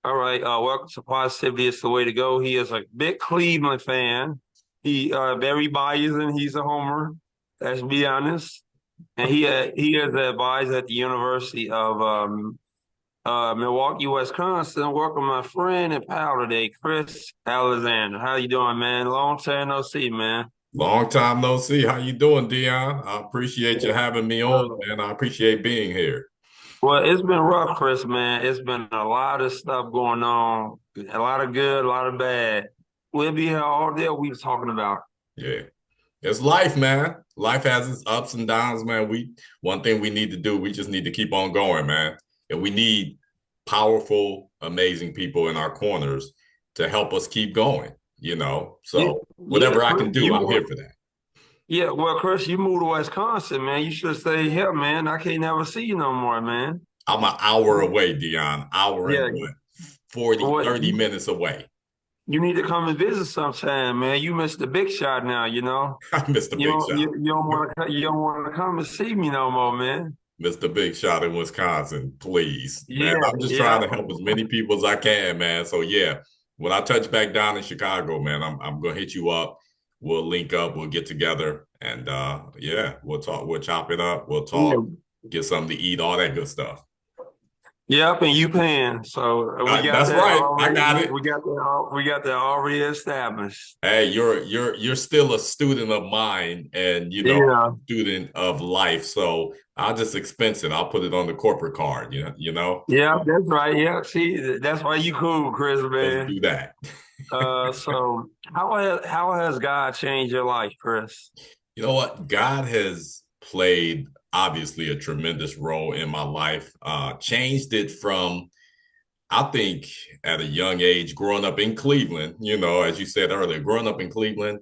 All right. Welcome to Positivity is the Way to Go. He is a big Cleveland fan. He very biased and he's a homer. Let's be honest. And he is an advisor at the University of Milwaukee, Wisconsin. Welcome, my friend and pal today, Chris Alexander. How you doing, man? Long time no see, man. Long time no see. How you doing, Dion? I appreciate you Yeah. having me on, Uh, and I appreciate being here. well, it's been rough, Chris, man. It's been a lot of stuff going on. A lot of good, a lot of bad. We'll be here all day. We was talking about. Yeah. It's life, man. Life has its ups and downs, man. One thing we need to do, we just need to keep on going, man. And we need powerful, amazing people in our corners to help us keep going, you know. Yeah, So yeah, whatever I Chris, can do, I'm here for that. yeah. Well, Chris, you moved to Wisconsin, man. You should stay here, man. I can't never see you no more, man. I'm an hour away, Dion. Hour and Yeah, what? 40, what 30 minutes away. you need to come and visit sometime, man. You missed the big shot now, you know. I missed a big shot. You don't want to come and see me no more, man. Mr. Big Shot in Wisconsin, please, man. Yeah, I'm just trying yeah, to help as many people as I can, man. So yeah, when I touch back down in Chicago, man, I'm gonna hit you up. We'll link up, we'll get together, and yeah, we'll talk, we'll chop it up, we'll talk, yeah. get something to eat, all that good stuff. Yep, and you paying. So we got That's that right. I already. got We, it. we got that. We got that already established. Hey, you're still a student of mine and Yeah. student of life. So I'll just expense it. I'll put it on the corporate card, Yeah, that's right. Yeah, see, that's why you cool, Chris, Let's man. do that. So how has God changed your life, Chris? You know what? God has played obviously a tremendous role in my life. Changed it from, I think, at a young age, growing up in Cleveland, as you said earlier, growing up in Cleveland,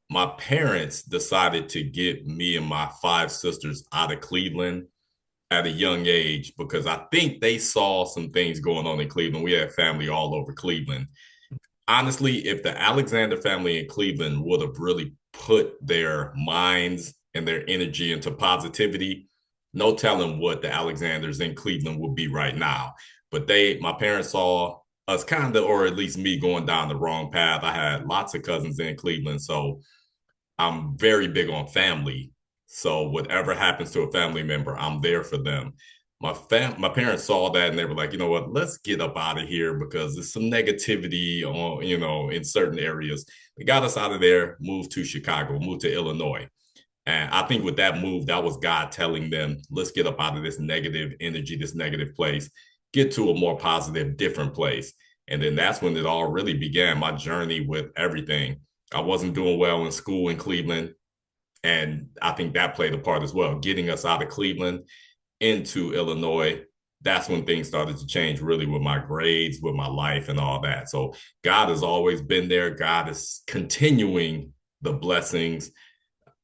my parents decided to get me and my five sisters out of Cleveland at a young age because I think they saw some things going on in Cleveland. We had family all over Cleveland. Honestly, if the Alexander family in Cleveland would have really put their minds and their energy into positivity, no telling what the Alexanders in Cleveland would be right now. But my parents saw us kind of, or at least me, going down the wrong path. I had lots of cousins in Cleveland, so I'm very big on family. So whatever happens to a family member, I'm there for them. My parents saw that and they were like, you know what, let's get up out of here because there's some negativity on, in certain areas. They got us out of there, moved to Chicago, moved to Illinois. And I think with that move, that was God telling them, let's get up out of this negative energy, this negative place, get to a more positive, different place. And then that's when it all really began, my journey with everything. I wasn't doing well in school in Cleveland. And I think that played a part as well, getting us out of Cleveland into Illinois. That's when things started to change really with my grades, with my life, and all that. So God has always been there. God is continuing the blessings,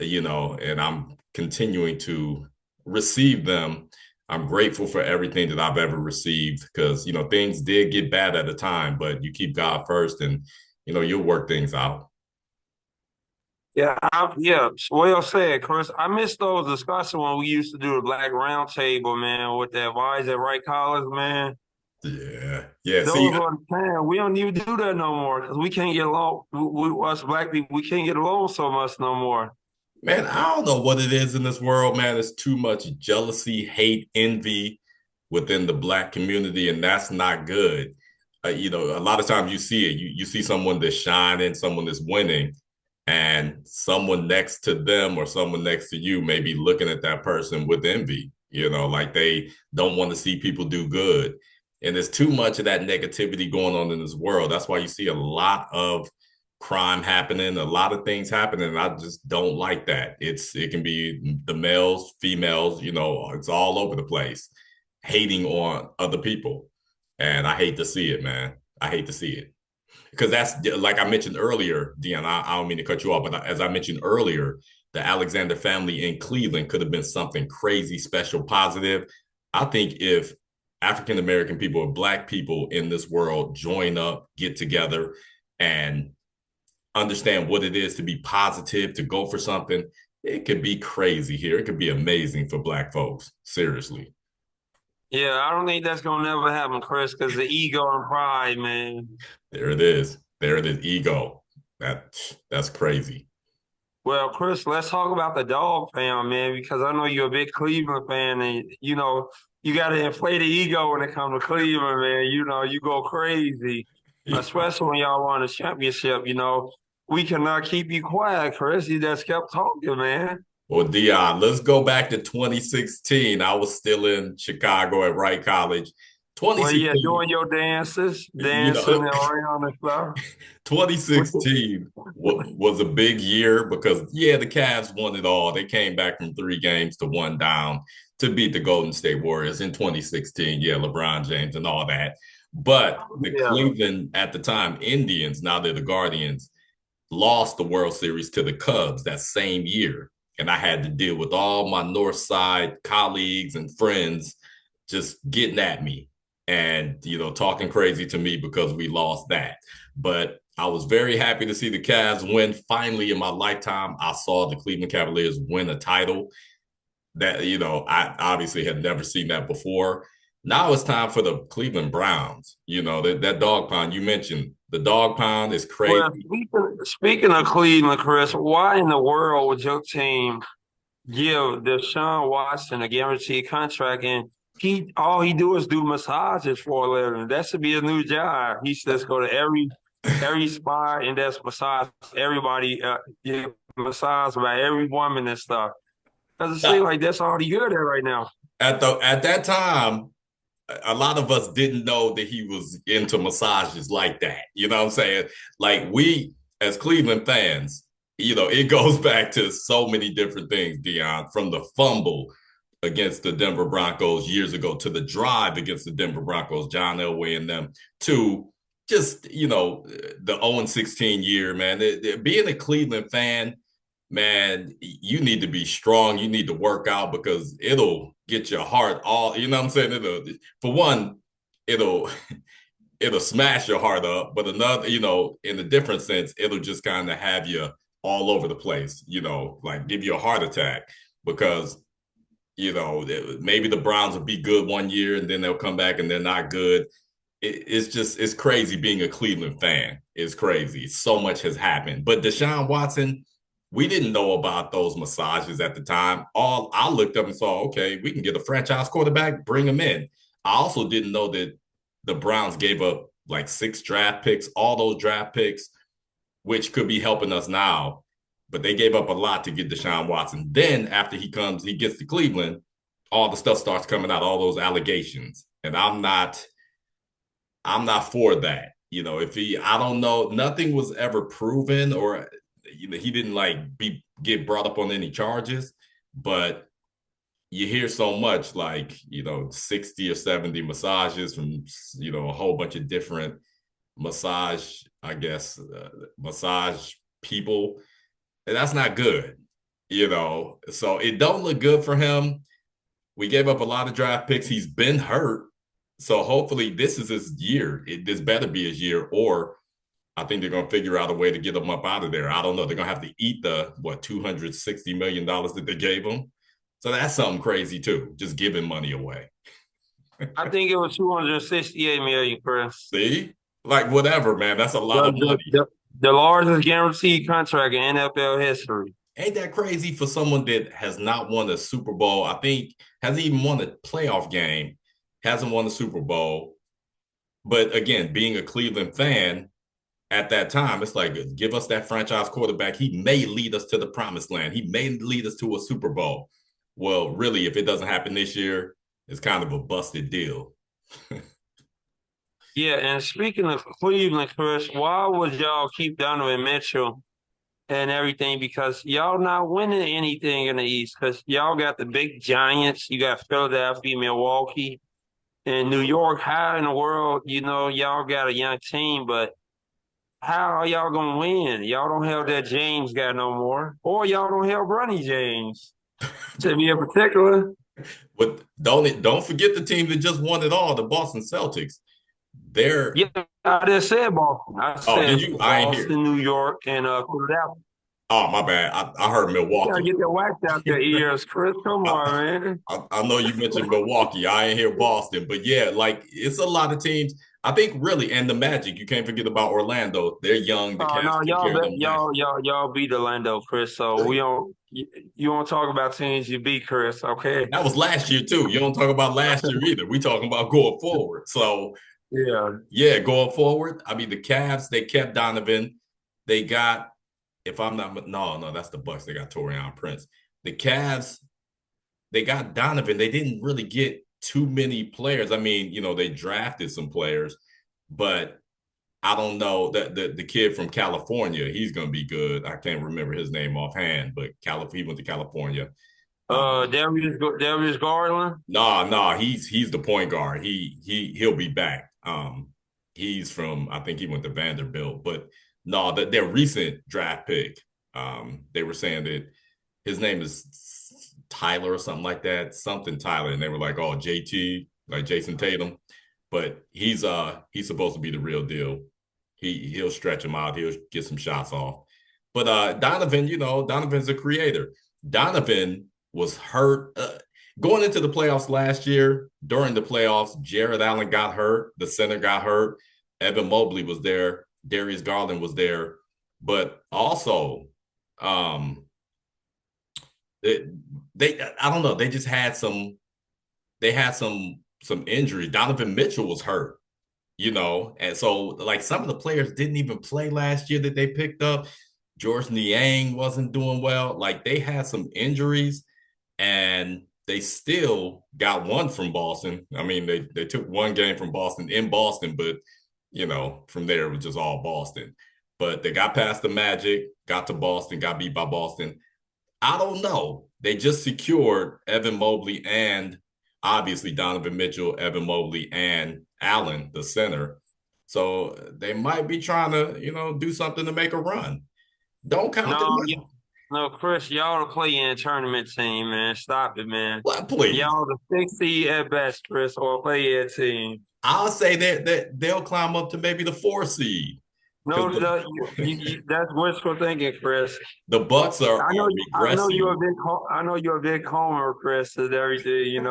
and I'm continuing to receive them. I'm grateful for everything that I've ever received because, things did get bad at the time, but you keep God first and, you'll work things out. Yeah, yeah. Well said, Chris. I miss those discussions when we used to do the Black Round Table, man, with that wise at right college, man. Yeah. Yeah. See, Those are the time. We don't even do that no more because we can't get along. Us black people, we can't get along so much no more. man, I don't know what it is in this world, man. It's too much jealousy, hate, envy within the black community, and that's not good. A lot of times you see it. You see someone that's shining, someone that's winning, and someone next to them or someone next to you may be looking at that person with envy. Like they don't want to see people do good. And there's too much of that negativity going on in this world. That's why you see a lot of crime happening, a lot of things happening. And I just don't like that. It can be the males, females, it's all over the place, hating on other people. And I hate to see it, man. I hate to see it. Because that's like I mentioned earlier, Dion. I don't mean to cut you off, but as I mentioned earlier, the Alexander family in Cleveland could have been something crazy, special, positive. I think if African American people or Black people in this world join up, get together, and understand what it is to be positive, to go for something, it could be crazy here. It could be amazing for Black folks. Seriously. Yeah, I don't think that's gonna never happen, Chris, because the ego and pride, man. There it is. There it is. Ego. That's crazy. Well, Chris, let's talk about the dog pound, man, because I know you're a big Cleveland fan, and you got to inflate the ego when it comes to Cleveland, man. You go crazy, Yeah. especially when y'all won a championship. We cannot keep you quiet, Chris. You just kept talking, man. Well, Dion, let's go back to 2016. I was still in Chicago at Wright College. Well, yeah, 2016, doing your dances, you dancing know, around and stuff. What the- 2016 was a big year because, yeah, the Cavs won it all. They came back from 3 games to one down to beat the Golden State Warriors in 2016. Yeah, LeBron James and all that. But the Yeah. Cleveland, at the time, Indians, now they're the Guardians, lost the World Series to the Cubs that same year. And I had to deal with all my North Side colleagues and friends just getting at me and, talking crazy to me because we lost that. But I was very happy to see the Cavs win. Finally, in my lifetime, I saw the Cleveland Cavaliers win a title that, I obviously had never seen that before. Now it's time for the Cleveland Browns. That dog pound you mentioned. The dog pound is Well, crazy. speaking of Cleveland, Chris, why in the world would your team give Deshaun Watson a guaranteed contract and all he do is do massages for a living? That should be a new job. He should just go to every spot and just massage everybody, get massaged by every woman and stuff. Doesn't seem like that's all he good at right now. At that time, a lot of us didn't know that he was into massages like that. You know what I'm saying? Like we as Cleveland fans, it goes back to so many different things, Dion, from the fumble against the Denver Broncos years ago to the drive against the Denver Broncos, John Elway and them, to just, the 0-16 year, man. Being a Cleveland fan, man, you need to be strong. You need to work out because it'll get your heart all, you know what I'm saying? For one, it'll it'll smash your heart up, but another, in a different sense, it'll just kind of have you all over the place, like give you a heart attack because maybe the Browns will be good one year and then they'll come back and they're not good. It's crazy being a Cleveland fan. It's crazy. So much has happened. But Deshaun Watson, we didn't know about those massages at the time. All I looked up and saw, okay, we can get a franchise quarterback, bring him in. I also didn't know that the Browns gave up like 6 draft picks, all those draft picks, which could be helping us now. But they gave up a lot to get Deshaun Watson. Then after he gets to Cleveland, all the stuff starts coming out, all those allegations. And I'm not for that. If I don't know, nothing was ever proven or he didn't get brought up on any charges, but you hear so much 60 or 70 massages from, a whole bunch of different massage, I guess, massage people. And that's not good, So it don't look good for him. We gave up a lot of draft picks. He's been hurt. So hopefully this is his year. This better be his year, or I think they're going to figure out a way to get him up out of there. I don't know. They're going to have to eat the, $260 million that they gave him. So that's something crazy too, just giving money away. I think it was 268 million, Chris. See? Like whatever, man. That's a lot The of the money. the, the largest guaranteed contract in NFL history. Ain't that crazy for someone that has not won a Super Bowl? I think hasn't even won a playoff game, hasn't won a Super Bowl. But again, being a Cleveland fan at that time, it's like, give us that franchise quarterback. He may lead us to the promised land. He may lead us to a Super Bowl. Well, really, if it doesn't happen this year, it's kind of a busted deal. Yeah, and speaking of Cleveland, Chris, why would y'all keep Donovan Mitchell and everything? Because y'all not winning anything in the East. Because y'all got the big Giants, you got Philadelphia, Milwaukee, and New York. How in the world, y'all got a young team, but how are y'all gonna win? Y'all don't have that James guy no more, or y'all don't have Bronny James. To be in particular. But don't forget the team that just won it all, the Boston Celtics. They're Yeah, I just said Boston. I oh, did said you? I ain't here. Boston, New York, and Philadelphia. Oh, my bad. I heard You gotta Milwaukee. get the wax out your ears, Chris. Come I, on, man. I know you mentioned Milwaukee. I ain't hear Boston, but yeah, like it's a lot of teams. I think really, and the Magic. You can't forget about Orlando. They're young. The Oh Cavs no, took care of them last y'all beat Orlando, Chris. So we year. don't. You want to talk about teams you beat, Chris? Okay. That was last year too. You don't talk about last year either. We talking about going forward. So Yeah. yeah, going forward. I mean, the Cavs, they kept Donovan. They got, if I'm not, no, that's the Bucks. They got Torian Prince. The Cavs, they got Donovan. They didn't really get too many players. I mean, they drafted some players, but I don't know that the kid from California, he's gonna be good. I can't remember his name offhand, but he went to California. Darius Garland. No, he's the point guard. He'll be back. He's from, I think he went to Vanderbilt, but no, their recent draft pick. They were saying that his name is Tyler or something like that, something Tyler, and they were like, oh, JT, like Jason Tatum, but he's supposed to be the real deal. He'll stretch him out. He'll get some shots off. But Donovan, Donovan's a creator. Donovan was hurt going into the playoffs last year. During the playoffs, Jared Allen got hurt. The center got hurt. Evan Mobley was there. Darius Garland was there. But also, they, I don't know. They just had some. They had some injuries. Donovan Mitchell was hurt. And so like some of the players didn't even play last year that they picked up. George Niang wasn't doing well. Like they had some injuries and they still got one from Boston. I mean, they took one game from Boston in Boston, but from there it was just all Boston. But they got past the Magic, got to Boston, got beat by Boston. I don't know. They just secured Evan Mobley and obviously Donovan Mitchell, Evan Mobley, and Allen, the center. So they might be trying to, do something to make a run. Don't count them No, out. no, Chris. Y'all the play-in tournament team, man. Stop it, man. Well, please. Y'all the 6 seed at best, Chris, or play-in team. I'll say that they'll climb up to maybe the 4 seed No, because no, that's wishful thinking, Chris. the Bucks are I know you're a regressing. I know you're a big homer, Chris, and everything.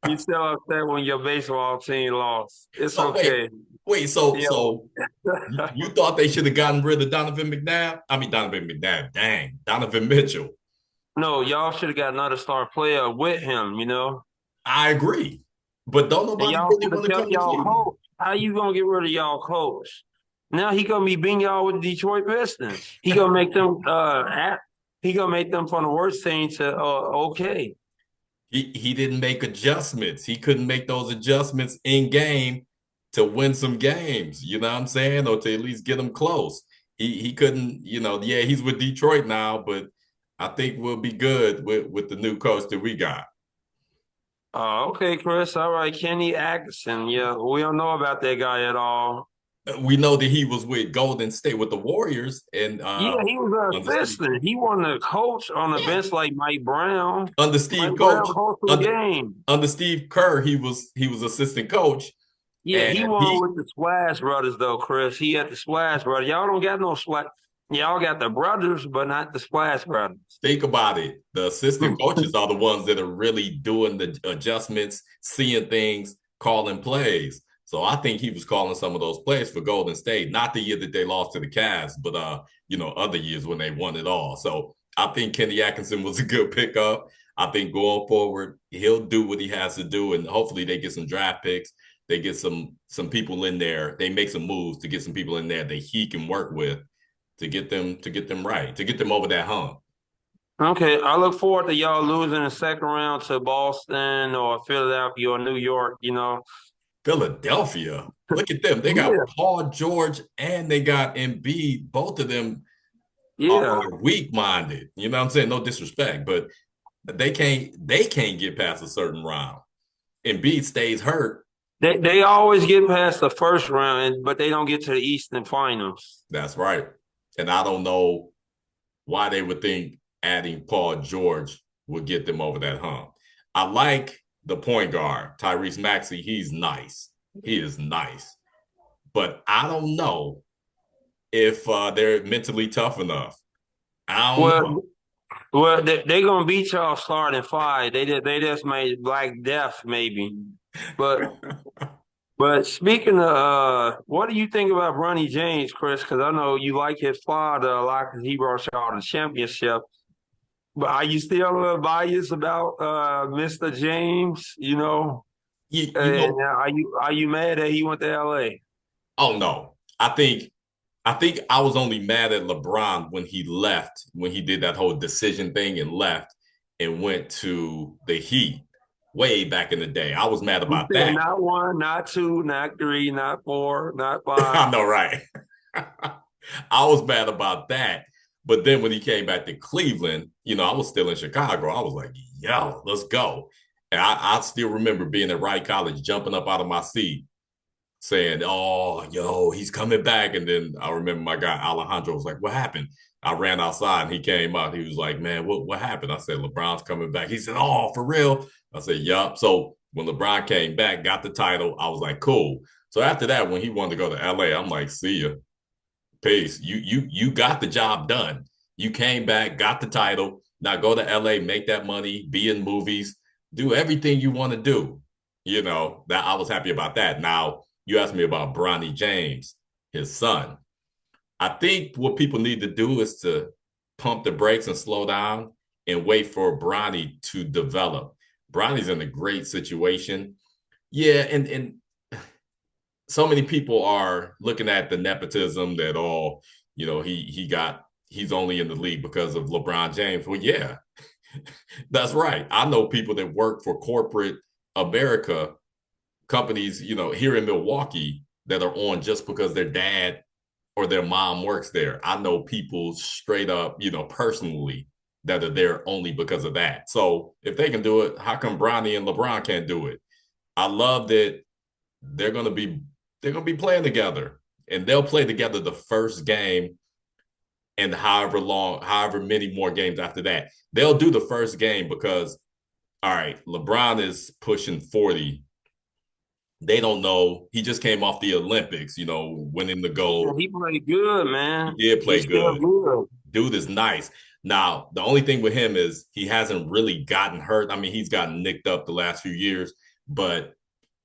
You still upset when your baseball team lost. It's So wait, okay. wait. So Yeah. so you thought they should have gotten rid of Donovan McNabb? I mean Donovan McNabb. Dang, Donovan Mitchell. No, y'all should have got another star player with him. I agree, but don't And nobody y'all really should have want to kept come to y'all Cleveland. coach. How you gonna get rid of y'all coach? Now he gonna be beating y'all with the Detroit Pistons. He gonna make them from the worst team to okay. He didn't make adjustments. He couldn't make those adjustments in game to win some games. You know what I'm saying, or to at least get them close. He couldn't. Yeah, he's with Detroit now, but I think we'll be good with the new coach that we got. Okay, Chris. All right, Kenny Atkinson. Yeah, we don't know about that guy at all. We know that he was with Golden State with the Warriors and Yeah, he was under an Steve. assistant. He wasn't a coach on the Yeah, bench like Mike Brown. under Mike Steve Brown Coach coached the under game. under Steve Kerr, he was assistant coach, Yeah, and he won he with the Splash Brothers though, Chris. He had the Splash Brothers. Y'all don't got no Splash. Y'all got the brothers, but not the Splash Brothers. think about it. The assistant coaches are the ones that are really doing the adjustments, seeing things, calling plays. So I think he was calling some of those plays for Golden State, not the year that they lost to the Cavs, but other years when they won it all. So I think Kenny Atkinson was a good pickup. I think going forward, he'll do what he has to do, and hopefully they get some draft picks. They get some people in there. They make some moves to get some people in there that he can work with to get them right, to get them over that hump. Okay, I look forward to y'all losing the second round to Boston or Philadelphia or New York. Philadelphia, look at them. They got Yeah, Paul George and they got Embiid. Both of them yeah. are weak minded. You know what I'm saying? No disrespect, but they can't get past a certain round. Embiid stays hurt. They always get past the first round, but they don't get to the Eastern Finals. That's right. And I don't know why they would think adding Paul George would get them over that hump. I like the point guard, Tyrese Maxey. He's nice. He is nice. But I don't know if they're mentally tough enough. I don't know. Well, well, they gonna beat y'all starting five. They just made Black Death maybe, but speaking of, what do you think about Bronny James, Chris? Because I know you like his father a lot because he brought y'all the championship. But are you still a little biased about Mr. James? You And know, are you mad that he went to LA? oh no. I think I was only mad at LeBron when he left, when he did that whole decision thing and left and went to the Heat way back in the day. I was mad He about said that. not one, not two, not three, not four, not I five. know, right? I was mad about that. But then when he came back to Cleveland, I was still in Chicago. I was like, yo, let's go. And I still remember being at Wright College, jumping up out of my seat, saying, "Oh, yo, he's coming back." And then I remember my guy Alejandro was like, "What happened?" I ran outside and he came out. He was like, "Man, what happened?" I said, "LeBron's coming back." He said, "Oh, for real?" I said, "Yup." So when LeBron came back, got the title, I was like, "Cool." So after that, when he wanted to go to LA, I'm like, "See ya, peace. You got the job done. You came back, got the title. Now go to LA, make that money, be in movies, do everything you want to do." That I was happy about that. Now you asked me about Bronny James, his son. I think what people need to do is to pump the brakes and slow down and wait for Bronny to develop. Bronny's in a great situation. Yeah, and so many people are looking at the nepotism that he's only in the league because of LeBron James. Well, yeah, that's right. I know people that work for corporate America companies, here in Milwaukee that are on just because their dad or their mom works there. I know people straight up, personally that are there only because of that. So if they can do it, how come Bronny and LeBron can't do it? I love that they're gonna be they're gonna be playing together, and they'll play together the first game, and however many more games after that. They'll do the first game because all right, LeBron is pushing 40. They don't know. He just came off the Olympics, winning the Yeah, gold. he played good, He man. did play He's still good. good. Dude is nice. Now, the only thing with him is he hasn't really gotten hurt. I mean, he's gotten nicked up the last few years, but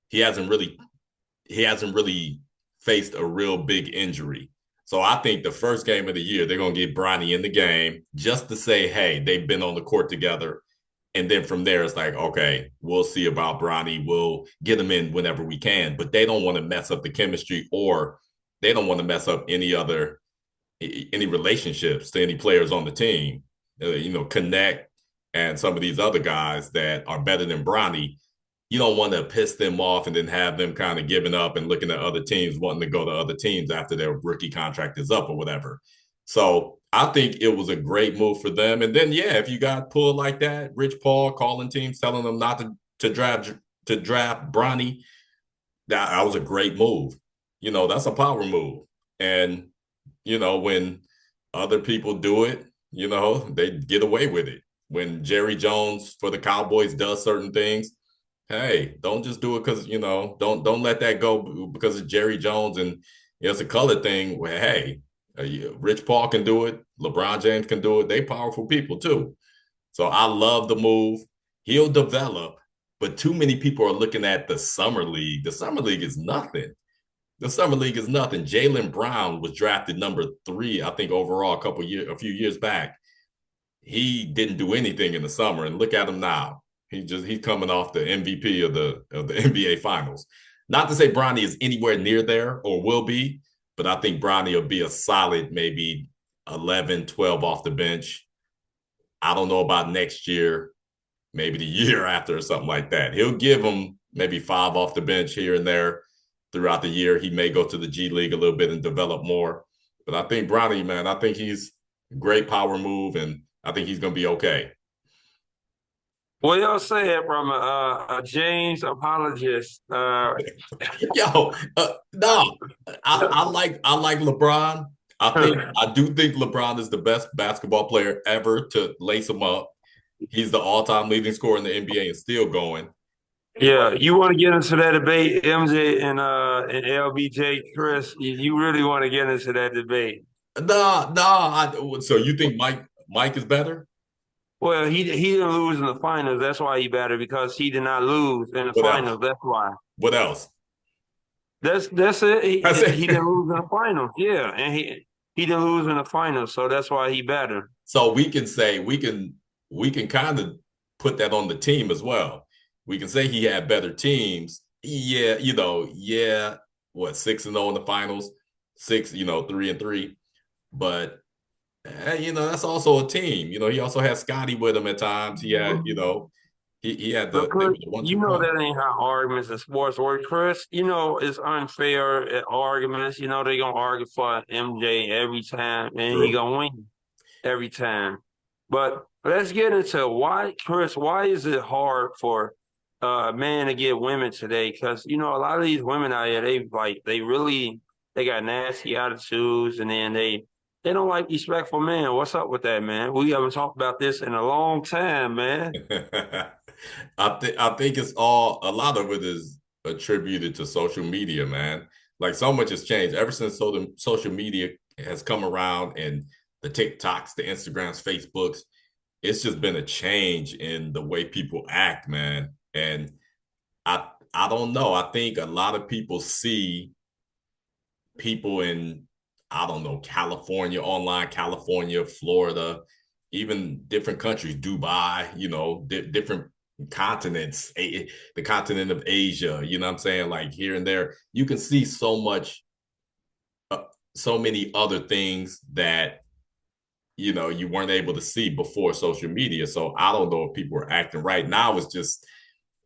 he hasn't really he hasn't really faced a real big injury. So I think the first game of the year, they're going to get Bronny in the game just to say, hey, they've been on the court together. And then from there, it's like, okay, we'll see about Bronny. We'll get him in whenever we can. But they don't want to mess up the chemistry, or they don't want to mess up any relationships to any players on the team. Connect and some of these other guys that are better than Bronny, you don't want to piss them off and then have them kind of giving up and looking at other teams, wanting to go to other teams after their rookie contract is up or whatever. So I think it was a great move for them. And then, yeah, if you got pulled like that, Rich Paul calling teams, telling them not to draft Bronny, that was a great move. That's a power move. And when other people do it, they get away with it. When Jerry Jones for the Cowboys does certain things, hey, don't just do it because don't let that go because of Jerry Jones and it's a color thing. Where hey, Rich Paul can do it, LeBron James can do it. They powerful people too. So I love the move. He'll develop, but too many people are looking at the summer league. The summer league is nothing. The summer league is nothing. Jaylen Brown was drafted number 3, I think, overall a few years back. He didn't do anything in the summer, and look at him now. He's coming off the MVP of the NBA Finals. Not to say Bronny is anywhere near there or will be, but I think Bronny will be a solid maybe 11, 12 off the bench. I don't know about next year, maybe the year after or something like that. He'll give him maybe 5 off the bench here and there throughout the year. He may go to the G League a little bit and develop more. But I think Bronny, man, I think he's a great power move, and I think he's going to be okay. What y'all saying from a James apologist? Yo, no, I like LeBron. I do think LeBron is the best basketball player ever to lace him up. He's the all-time leading scorer in the NBA and still going. Yeah, you want to get into that debate, MJ and LBJ, Chris? You really want to get into that debate? No. So you think Mike? Mike is better? Well, he didn't lose in the finals. That's why he better because he did not lose in the What else? finals. That's why. What else? That's it. That's He it. didn't lose in the finals. Yeah, and he didn't lose in the finals, so that's why he better. So we can say we can kind of put that on the team as well. We can say he had better teams. Yeah, yeah, what 6-0 in the finals, six, 3-3. But that's also a team. He also had Scotty with him at times. He had, he had But they were Chris, the you 1-2 know punch. that ain't how arguments in sports work, Chris. You know it's unfair at arguments. You know they gonna argue for MJ every time, and he True. gonna win every time. But let's get into why, Chris. Why is it hard for men to get women today? Because you know a lot of these women out here, they got nasty attitudes, and then they don't like respectful men. What's up with that, man? We haven't talked about this in a long time, man. I think it's all a lot of it is attributed to social media, man. Like so much has changed ever since social media has come around and the TikToks, the Instagrams, Facebooks. It's just been a change in the way people act, man. And I don't know. I think a lot of people see people in, I don't know, California, online California, Florida, even different countries, Dubai, different continents, the continent of Asia, you know what I'm saying? Like here and there, you can see so many other things that, you weren't able to see before social media. So I don't know if people are acting right now. It's just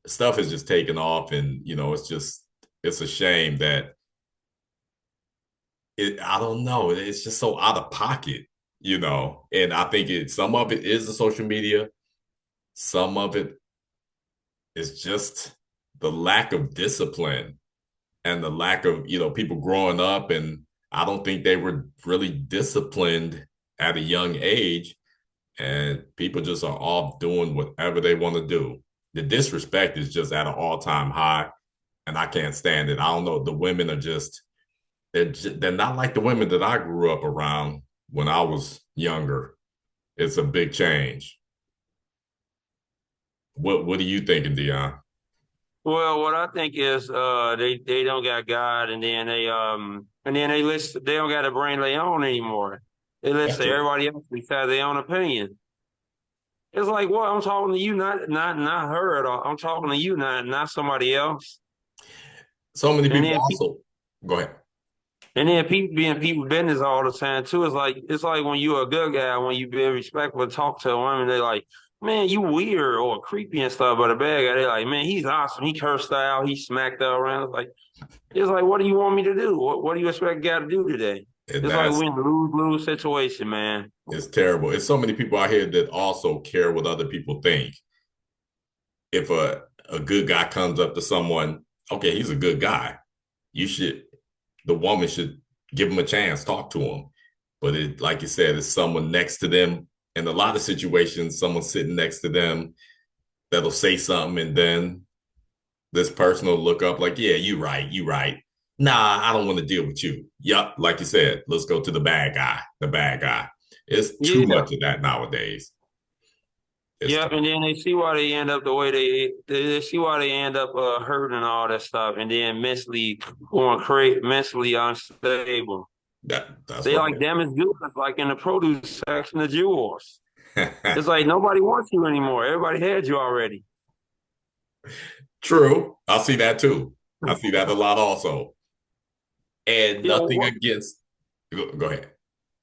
stuff is just taking off, and it's a shame that I don't know. It's just so out of pocket. And I think some of it is the social media, some of it is just the lack of discipline and the lack of, people growing up. And I don't think they were really disciplined at a young age. And people just are off doing whatever they want to do. The disrespect is just at an all-time high, and I can't stand it. I don't know. The women are they're not like the women that I grew up around when I was younger. It's a big change. What are you thinking, Dion? Well, what I think is they don't got God, and then they don't got to bring their own anymore. They That's listen to true. everybody else besides their own opinion. It's like, well, I'm talking to you, not her at all. I'm talking to you, not somebody else. So many And people then also go ahead. people being people business all the time too. It's like when you're a good guy, when you be respectful and talk to a woman, they like, man, you weird or creepy and stuff. But a bad guy, they like, man, he's awesome. He cursed out, he smacked her around. It's like, what do you want me to do? What do you expect a guy to do today? And It's like that's we're in a lose-lose situation, man. it's terrible. It's so many people out here that also care what other people think. If a good guy comes up to someone, okay, he's a good guy. The woman should give him a chance, talk to him. But like you said, it's someone next to them. In a lot of situations, someone sitting next to them that'll say something, and then this person will look up like, yeah, you right, you right. Nah, I don't want to deal with you. Yup, like you said, let's go to the bad guy. The bad guy. It's too Yeah, much of that nowadays. It's yep. And then they see why they end up the way they see why they end up hurting and all that stuff, and then mentally going crazy, mentally unstable. that's They right. like damn as good as like in the produce section of jewels. It's like nobody wants you anymore. Everybody had you already. True. I see that too. I see that a lot also. And Yeah, nothing what? against, go ahead.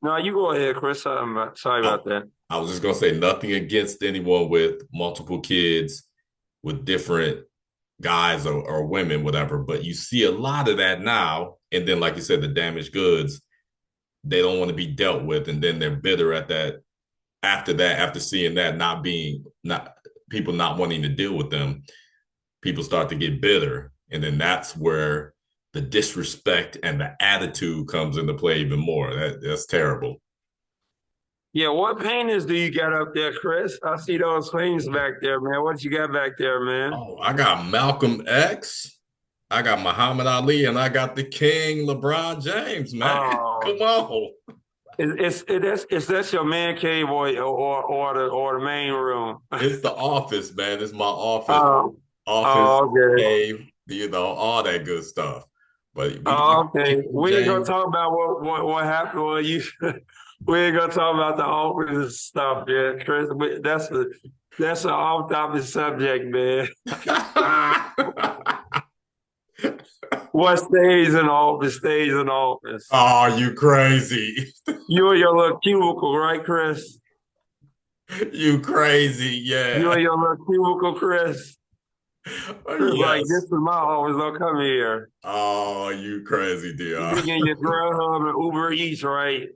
No, you go ahead, Chris. Sorry I, about that. I was just going to say nothing against anyone with multiple kids, with different guys or women, whatever. But you see a lot of that now. And then, like you said, the damaged goods, they don't want to be dealt with. And then they're bitter at that, after seeing that not people not wanting to deal with them, people start to get bitter. And then that's where the disrespect and the attitude comes into play even more. That's terrible. Yeah, what paintings do you got up there, Chris? I see those paintings back there, man. What you got back there, man? Oh, I got Malcolm X, I got Muhammad Ali, and I got the King LeBron James, man. Oh, Come on. Is that your man cave or the main room? It's the office, man. It's my office, Oh, office okay. cave, all that good stuff. But we got Okay. King We ain't gonna James. talk about what happened. Well, you we ain't gonna talk about the office stuff, yeah, Chris. That's an off-topic subject, man. What stays in office stays in office. Oh, you crazy. You and your little cubicle, right, Chris? You crazy. You Yeah. and your little cubicle, Chris. Chris, like, this Yes. is my office. Don't come here. Oh, you crazy, You Dion. be getting your Grubhub and Uber Eats, right?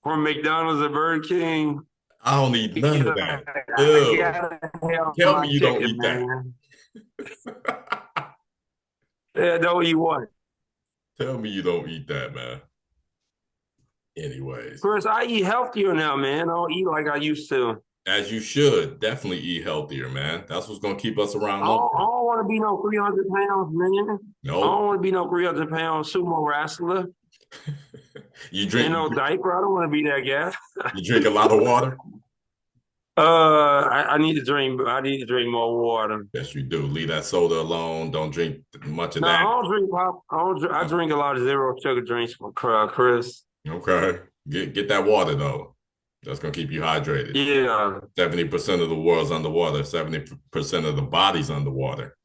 From McDonald's and Burger King. I don't eat none of that. I Ew. gotta have Tell my me you don't chicken, eat that. man. Yeah, don't eat what? Tell me you don't eat that, man. Anyways, Chris, I eat healthier now, man. I don't eat like I used to. as you should, definitely eat healthier, man. That's what's gonna keep us I around don't, I longer. don't want to be no 300 pounds, man. I don't Nope. want to be no 300 pound sumo wrestler You in drink no diaper. I don't want to be that guy. you drink a lot of water? I need to drink. I need to drink more water. Yes, you do. Leave that soda alone. Don't drink much of No, I that. don't drink pop. I drink a lot of zero sugar drinks from Chris. Okay. Get that water though. That's gonna keep you hydrated. Yeah, 70% of the world's underwater, 70% of the body's underwater.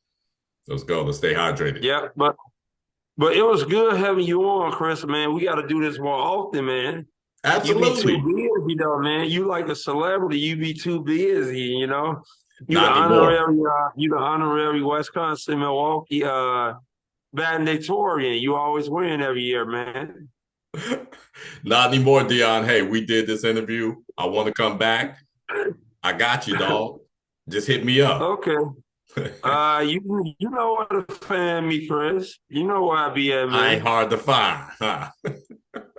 Let's go. Let's stay hydrated. yeah, but it was good having you on, Chris. Man, we got to do this more often, man. You be too Absolutely. busy though, man. You like a celebrity. You be too busy, you know. Not anymore. You the honorary Wisconsin Milwaukee valedictorian. You always win every year, man. Not anymore, Dion. Hey, we did this interview. I want to come back. I got you, dog. Just hit me up. Okay. You know where to find me, Chris. You know where I be at, I ain't man. hard to find. Huh?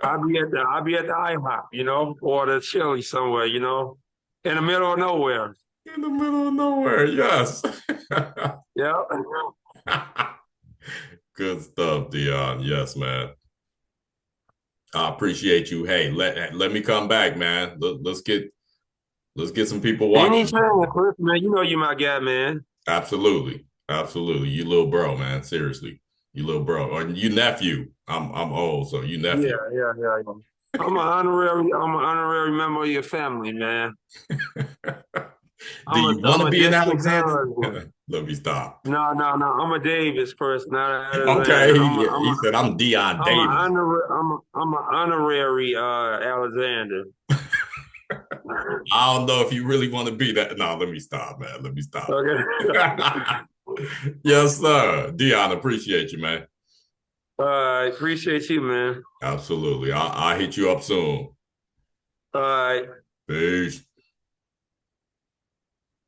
I be at the IHOP, you know, or the Chili somewhere, you know, in the middle of nowhere. In the middle of nowhere. Yes. Yeah. Good stuff, Dion. Yes, man. I appreciate you. Hey, let me come back, man. Let's get some people watching. Anytime, Chris, man. You know you my guy, man. Absolutely. Absolutely. You little bro, man. Seriously. You little bro. Or you nephew. I'm old, so you Yeah, nephew. yeah. I'm an honorary member of your family, man. Do you want I'm to a be an distant Alexander? cousin. Let me stop. No. I'm a Davis, Chris, not an Okay. Alexander. He said I'm Dion Davis. I'm an honorary Alexander. I don't know if you really want to be that. No, let me stop, man. Let me stop. Okay. Yes, sir. Dion, appreciate you, man. I appreciate you, man. Absolutely. I'll hit you up soon. All right. Peace.